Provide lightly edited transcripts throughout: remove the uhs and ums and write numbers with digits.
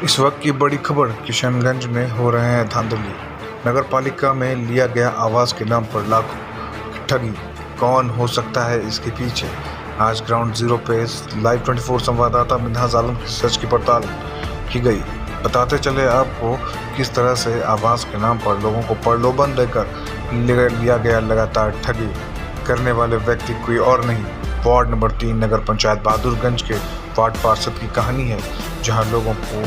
इस वक्त की बड़ी खबर, किशनगंज में हो रहे हैं धांधली। नगर पालिका में लिया गया आवास के नाम पर लाखों की ठगी। कौन हो सकता है इसके पीछे? आज ग्राउंड जीरो पे लाइव 24 संवाददाता मिन्हाज आलम की सच की पड़ताल की गई। बताते चले आपको किस तरह से आवास के नाम पर लोगों को प्रलोभन देकर लिया गया लगातार ठगी करने वाले व्यक्ति कोई और नहीं, वार्ड नंबर 3 नगर पंचायत बहादुरगंज के वार्ड पार्षद की कहानी है, जहां लोगों को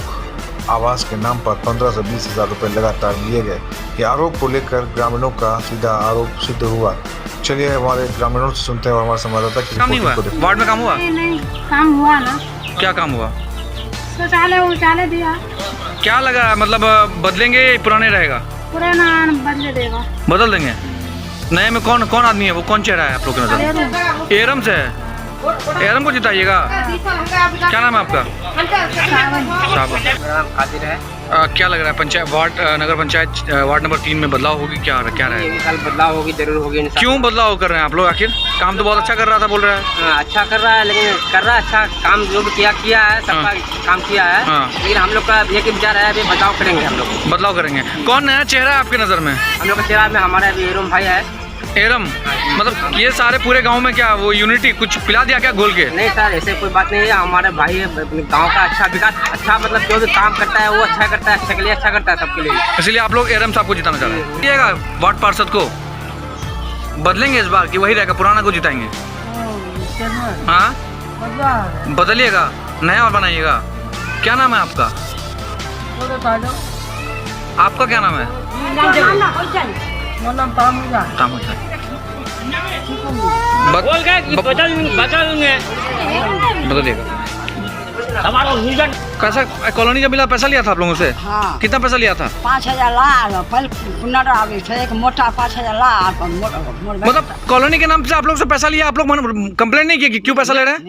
आवास के नाम पर 15 से 20 हज़ार रुपये लगातार लिए गए। ये आरोप को लेकर ग्रामीणों का सीधा आरोप सिद्ध हुआ। चलिए हमारे ग्रामीणों से सुनते हैं और हमारे संवाददाता की काम नहीं हुआ, वार्ड में काम हुआ? नहीं, काम हुआ ना। क्या काम हुआ? शौचालय दिया। क्या लगा, मतलब बदलेंगे पुराने रहेगा? पुराना बदले देगा। बदल देंगे। नए में कौन कौन आदमी है, वो कौन चेहरा है आप लोग के नजर? एरम से है। एरम को जिताइएगा। क्या नाम है आपका? खातिर है। क्या लग रहा है पंचायत नगर पंचायत वार्ड नंबर 3 में बदलाव होगी? क्या रहेगा? साल बदलाव होगी, जरूर होगी। क्यों बदलाव कर रहे हैं आप लोग? आखिर काम तो बहुत अच्छा कर रहा था, बोल रहा है। अच्छा कर रहा है, लेकिन कर रहा है अच्छा काम, जो भी किया है सबका काम किया है। लेकिन हम लोग का ये विचार है, अभी बदलाव करेंगे। हम लोग बदलाव करेंगे। कौन नया चेहरा है आपके नज़र में? हम लोग के चेहरा में हमारा अभी एरम भाई है। एरम मतलब ये सारे पूरे गांव में क्या वो यूनिटी कुछ पिला दिया क्या घोल के? नहीं सर, ऐसे कोई बात नहीं है। हमारे भाई गांव का अच्छा विकास, अच्छा मतलब जो भी काम करता है वो अच्छा करता है, अच्छा के लिए अच्छा करता है, सबके लिए। इसलिए आप लोग एरम साहब को जिताना चाह रहे हैं। वार्ड पार्षद को बदलेंगे इस बार कि वही रहेगा, पुराना को जिताएंगे? हाँ, बदलिएगा, नया और बनाइएगा। क्या नाम है आपका? आपका क्या नाम है? कैसा कॉलोनी जब मिला? पैसा लिया था आप लोगों से? हाँ। कितना पैसा लिया था? 5,000 ला। एक मोटा 5,000 ला। मतलब कॉलोनी के नाम से आप लोग से पैसा लिया? आप लोग कंप्लेंट नहीं किया कि क्यों पैसा ले रहे हैं?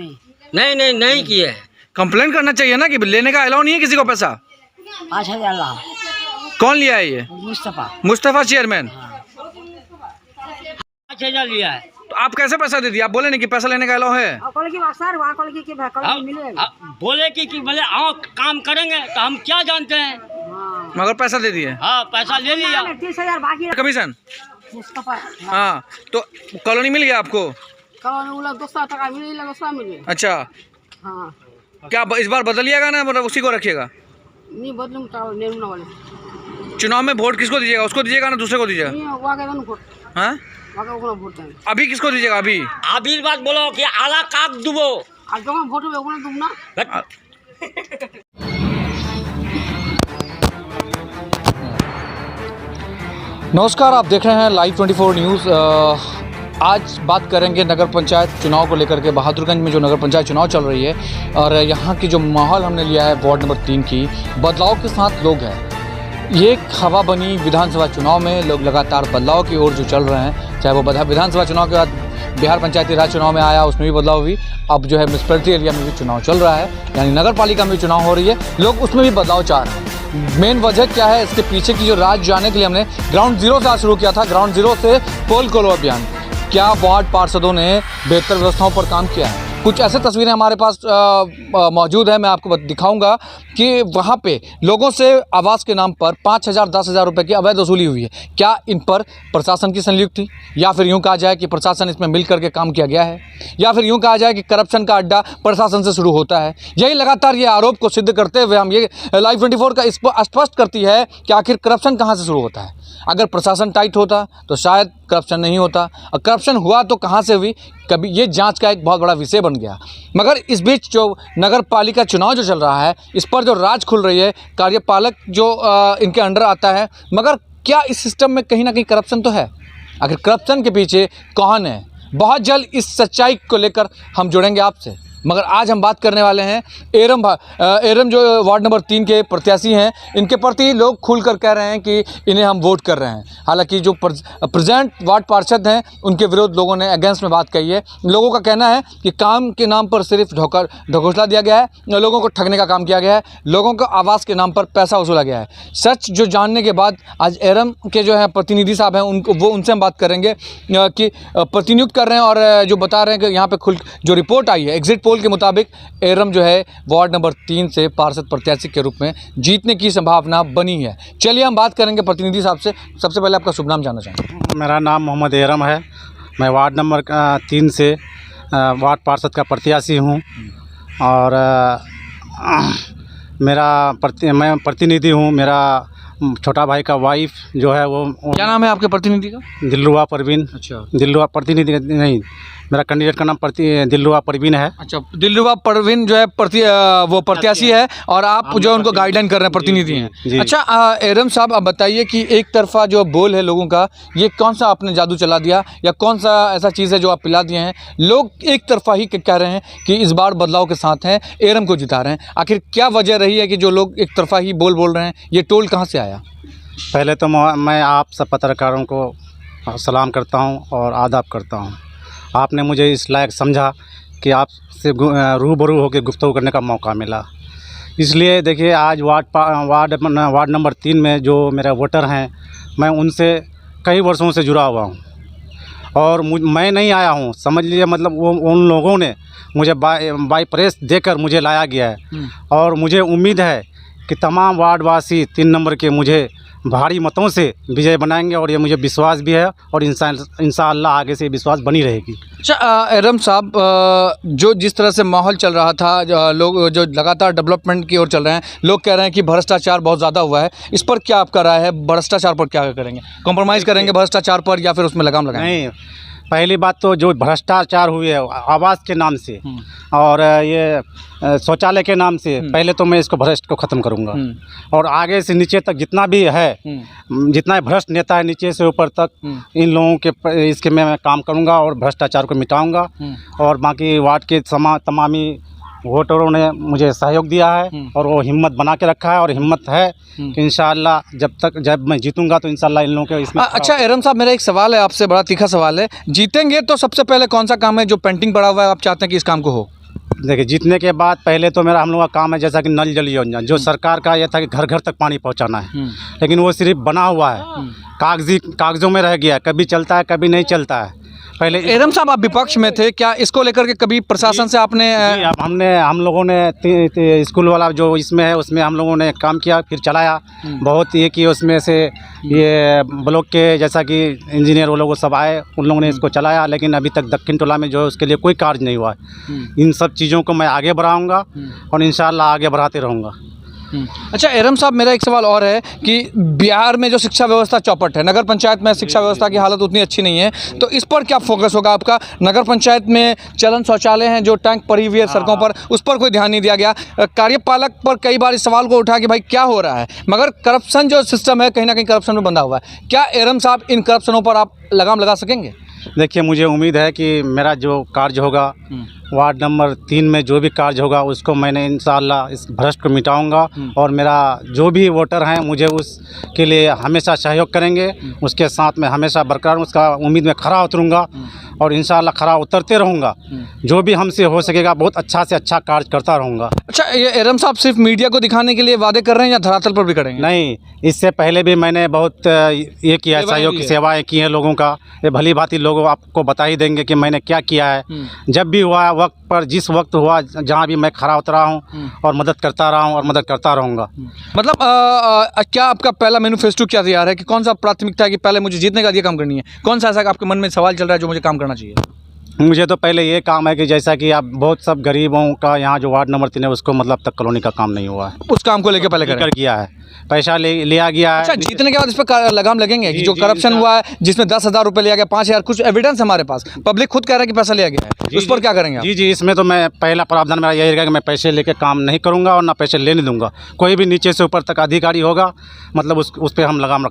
नहीं किए। कंप्लेंट करना चाहिए ना कि लेने का अलाउ नहीं है किसी को पैसा। 5,000 ला। कौन लिया है ये? मुस्तफा चेयरमैन। 5,000 लिया है। तो आप कैसे पैसा दे दिया? आप बोले नहीं कि पैसा लेने का अलाउ है? बोले कि बोले आओ काम करेंगे, तो हम क्या जानते हैं। मगर पैसा दे दिए। हाँ, पैसा ले लिया। 30,000 बाकी कमीशन। हाँ, तो कॉलोनी मिल गया आपको? अच्छा, हाँ। क्या इस बार बदलिएगा ना, मतलब उसी को रखिएगा? नहीं बदलूंगा। चुनाव में वोट किसको दीजिएगा? उसको दीजिएगा ना दूसरे को दीजिएगा? हाँ, अभी किसको दीजिएगा? अभी बात बोलो कि आला काक दुबो। नमस्कार, आप देख रहे हैं लाइव 24 न्यूज़। आज बात करेंगे नगर पंचायत चुनाव को लेकर के। बहादुरगंज में जो नगर पंचायत चुनाव चल रही है और यहाँ की जो माहौल हमने लिया है वार्ड नंबर 3 की, बदलाव के साथ लोग हैं। ये हवा बनी विधानसभा चुनाव में, लोग लगातार बदलाव की ओर जो चल रहे हैं, चाहे वो विधानसभा चुनाव के बाद बिहार पंचायती राज चुनाव में आया, उसमें भी बदलाव हुई। अब जो है म्यूनसिपैलिटी एरिया में भी चुनाव चल रहा है, यानी नगर पालिका में भी चुनाव हो रही है, लोग उसमें भी बदलाव चाह रहे हैं। मेन वजह क्या है, इसके पीछे की जो राज जानने के लिए हमने ग्राउंड जीरो से आज शुरू किया था। ग्राउंड जीरो से पोल खोलो अभियान। क्या वार्ड पार्षदों ने बेहतर व्यवस्थाओं पर काम किया है? कुछ ऐसे तस्वीरें हमारे पास मौजूद है, मैं आपको दिखाऊंगा कि वहाँ पे लोगों से आवास के नाम पर 5,000 10,000 रुपये की अवैध वसूली हुई है। क्या इन पर प्रशासन की संलिप्त थी, या फिर यूँ कहा जाए कि प्रशासन इसमें मिल करके काम किया गया है, या फिर यूँ कहा जाए कि करप्शन का अड्डा प्रशासन से शुरू होता है? यही लगातार ये आरोप को सिद्ध करते हुए हम ये लाइव 24 का इसको स्पष्ट करती है कि आखिर करप्शन कहाँ से शुरू होता है। अगर प्रशासन टाइट होता तो शायद करप्शन नहीं होता, और करप्शन हुआ तो कहाँ से हुई, कभी ये जांच का एक बहुत बड़ा विषय बन गया। मगर इस बीच जो नगर पालिका चुनाव जो चल रहा है, इस पर जो राज खुल रही है, कार्यपालक जो इनके अंडर आता है, मगर क्या इस सिस्टम में कहीं ना कहीं करप्शन तो है? आखिर करप्शन के पीछे कौन है? बहुत जल्द इस सच्चाई को लेकर हम जुड़ेंगे आपसे। मगर आज हम बात करने वाले हैं एरम जो वार्ड नंबर 3 के प्रत्याशी हैं, इनके प्रति लोग खुलकर कह रहे हैं कि इन्हें हम वोट कर रहे हैं। हालांकि जो प्रेजेंट वार्ड पार्षद हैं, उनके विरोध लोगों ने अगेंस्ट में बात कही है। लोगों का कहना है कि काम के नाम पर सिर्फ ढकोसला दिया गया है, लोगों को ठगने का काम किया गया है, लोगों को आवास के नाम पर पैसा वसूला गया है। सच जो जानने के बाद आज एरम के जो है प्रतिनिधि साहब हैं, उनसे हम बात करेंगे कि प्रतिनियुक्त कर रहे हैं और जो बता रहे हैं कि यहाँ पर जो रिपोर्ट आई है, एग्जिट पोल के मुताबिक एरम जो है वार्ड नंबर 3 से पार्षद प्रत्याशी के रूप में जीतने की संभावना बनी है। चलिए हम बात करेंगे प्रतिनिधि साहब से। सबसे पहले आपका शुभ नाम जानना चाहेंगे। मेरा नाम मोहम्मद एरम है। मैं वार्ड नंबर 3 से वार्ड पार्षद का प्रत्याशी हूँ और मैं प्रतिनिधि हूँ। मेरा छोटा भाई का वाइफ जो है वो क्या नाम है आपके प्रतिनिधि का? दिलरुबा परवीन। अच्छा, दिलरुबा प्रतिनिधि नहीं, मेरा कैंडिडेट का नाम दिलरुबा परवीन है। अच्छा, दिलरुबा परवीन जो है वो प्रत्याशी है और आप जो उनको गाइडलाइन कर रहे हैं, प्रतिनिधि हैं। अच्छा एरम साहब, आप बताइए कि एक तरफा जो बोल है लोगों का, ये कौन सा आपने जादू चला दिया या कौन सा ऐसा चीज़ है जो आप पिला दिए हैं? लोग एक तरफा ही कह रहे हैं कि इस बार बदलाव के साथ हैं, एरम को जिता रहे हैं। आखिर क्या वजह रही है कि जो लोग एक तरफा ही बोल रहे हैं? ये टोल कहाँ से आया? पहले तो मैं आप सब पत्रकारों को सलाम करता हूँ और आदाब करता हूँ। आपने मुझे इस लायक समझा कि आपसे रूबरू होकर गुफ्तगू करने का मौका मिला। इसलिए देखिए, आज वार्ड नंबर 3 में जो मेरे वोटर हैं, मैं उनसे कई वर्षों से जुड़ा हुआ हूँ और मैं नहीं आया हूँ, समझ लीजिए, मतलब वो उन लोगों ने मुझे बाई प्रेस देकर मुझे लाया गया है। और मुझे उम्मीद है कि तमाम वार्डवासी 3 नंबर के मुझे भारी मतों से विजय बनाएंगे और ये मुझे विश्वास भी है और इंशाअल्लाह आगे से विश्वास बनी रहेगी। अच्छा एरम साहब, जो जिस तरह से माहौल चल रहा था, लोग जो लगातार डेवलपमेंट की ओर चल रहे हैं, लोग कह रहे हैं कि भ्रष्टाचार बहुत ज़्यादा हुआ है। इस पर क्या आपका राय है? भ्रष्टाचार पर क्या करेंगे? कॉम्प्रोमाइज़ करेंगे भ्रष्टाचार पर या फिर उसमें लगाम लगाएंगे? नहीं, पहली बात तो जो भ्रष्टाचार हुए है आवास के नाम से और ये शौचालय के नाम से, पहले तो मैं इसको भ्रष्ट को ख़त्म करूंगा और आगे से नीचे तक जितना भी है, जितना भ्रष्ट नेता है नीचे से ऊपर तक, इन लोगों के इसके मैं काम करूंगा और भ्रष्टाचार को मिटाऊंगा। और बाकी वार्ड के तमामी वोटरों ने मुझे सहयोग दिया है और वो हिम्मत बना के रखा है और हिम्मत है कि इंशाअल्लाह जब मैं जीतूंगा तो इंशाअल्लाह इन लोगों के इसमें। अच्छा एरम साहब, मेरा एक सवाल है आपसे, बड़ा तीखा सवाल है। जीतेंगे तो सबसे पहले कौन सा काम है जो पेंडिंग पड़ा हुआ है, आप चाहते हैं कि इस काम को हो? देखिए, जीतने के बाद पहले तो हम लोगों का काम है जैसा कि नल जल योजना, जो सरकार का यह था कि घर घर तक पानी पहुंचाना है, लेकिन वो सिर्फ बना हुआ है, कागजों में रह गया, कभी चलता है कभी नहीं चलता है। पहले एरम साहब, आप विपक्ष में थे, क्या इसको लेकर के कभी प्रशासन से आपने? हम लोगों ने स्कूल वाला जो इसमें है उसमें हम लोगों ने काम किया, फिर चलाया बहुत ये कि उसमें से ये ब्लॉक के जैसा कि इंजीनियर वो लोग सब आए, उन लोगों ने इसको चलाया, लेकिन अभी तक दक्षिण टोला में जो है उसके लिए कोई कार्य नहीं हुआ है। इन सब चीज़ों को मैं आगे बढ़ाऊँगा और इंशाअल्लाह आगे बढ़ाते रहूँगा। अच्छा एरम साहब, मेरा एक सवाल और है कि बिहार में जो शिक्षा व्यवस्था चौपट है, नगर पंचायत में शिक्षा व्यवस्था की हालत उतनी अच्छी नहीं है, तो इस पर क्या फोकस होगा आपका? नगर पंचायत में चलन शौचालय हैं जो टैंक पड़ी हुई है सड़कों पर, उस पर कोई ध्यान नहीं दिया गया। कार्यपालक पर कई बार इस सवाल को उठा कि भाई क्या हो रहा है, मगर करप्शन जो सिस्टम है कहीं ना कहीं करप्शन में बंधा हुआ है। क्या एरम साहब इन करप्शनों पर आप लगाम लगा सकेंगे? देखिए, मुझे उम्मीद है कि मेरा जो कार्य होगा वार्ड नंबर 3 में जो भी कार्य होगा उसको मैंने इंशाअल्लाह इस भ्रष्ट को मिटाऊंगा और मेरा जो भी वोटर हैं मुझे उसके लिए हमेशा सहयोग करेंगे, उसके साथ में हमेशा बरकरार उसका उम्मीद में खरा उतरूंगा और इंशाअल्लाह खरा उतरते रहूँगा। जो भी हमसे हो सकेगा बहुत अच्छा से अच्छा कार्य करता रहूँगा। अच्छा, ये एरम साहब सिर्फ मीडिया को दिखाने के लिए वादे कर रहे हैं या धरातल पर भी करेंगे? नहीं, इससे पहले भी मैंने बहुत ये किया, सहयोग की सेवाएँ की हैं लोगों का, ये भली भांति लोगों आपको बता ही देंगे कि मैंने क्या किया है। जब भी हुआ वक्त पर, जिस वक्त हुआ जहाँ भी मैं खड़ा उतरा हूँ और मदद करता रहा हूँ और मदद करता रहूँगा। मतलब क्या आपका पहला मैनिफेस्टो क्या तैयार है कि कौन सा प्राथमिकता है कि पहले मुझे जीतने का ये काम करनी है? कौन सा ऐसा आपके मन में सवाल चल रहा है जो मुझे काम करना चाहिए? मुझे तो पहले ये काम है कि जैसा कि आप बहुत सब गरीबों का यहाँ जो वार्ड नंबर 3 है उसको मतलब तक कॉलोनी का काम नहीं हुआ है, उस काम को लेकर पहले कर किया है, पैसा लिया गया है। अच्छा, जीतने के बाद इस पर लगाम लगेंगे कि जो करप्शन हुआ है जिसमें 10,000 रुपये लिया गया, 5,000, कुछ एविडेंस हमारे पास, पब्लिक खुद कह रहा है कि पैसा लिया गया है, उस पर क्या करेंगे आप? जी, इसमें तो मैं पहला प्रावधान मेरा यही रहेगा कि मैं पैसे लेके काम नहीं करूँगा और ना पैसे लेने दूंगा। कोई भी नीचे से ऊपर तक अधिकारी होगा मतलब उस पर हम लगाम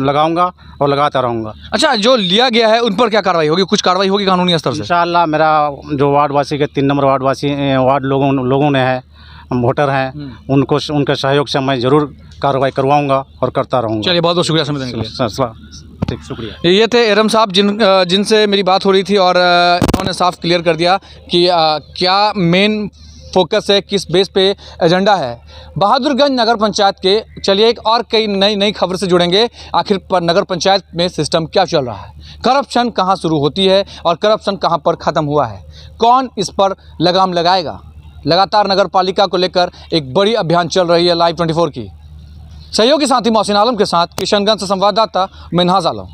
लगाऊंगा और लगाता रहूँगा। अच्छा, जो लिया गया है उन पर क्या कार्रवाई होगी? कुछ कार्रवाई होगी कानूनी स्तर से? इंशाअल्लाह मेरा जो वार्डवासी के 3 नंबर वार्डवासी वार्ड लोगों ने है, वोटर हैं, उनके सहयोग से मैं ज़रूर कार्रवाई करवाऊंगा और करता रहूँगा। चलिए, बहुत बहुत शुक्रिया समय देने के लिए। ठीक, शुक्रिया। ये थे एरम साहब जिनसे मेरी बात हो रही थी और उन्होंने साफ क्लियर कर दिया कि क्या मेन फोकस है, किस बेस पे एजेंडा है। बहादुरगंज नगर पंचायत के चलिए एक और कई नई खबर से जुड़ेंगे। आखिर पर नगर पंचायत में सिस्टम क्या चल रहा है, करप्शन कहाँ शुरू होती है और करप्शन कहाँ पर ख़त्म हुआ है, कौन इस पर लगाम लगाएगा। लगातार नगर पालिका को लेकर एक बड़ी अभियान चल रही है लाइव 24 की। सहयोगी साथी मोहसिन आलम के साथ किशनगंज से संवाददाता मिन्हाज आलम।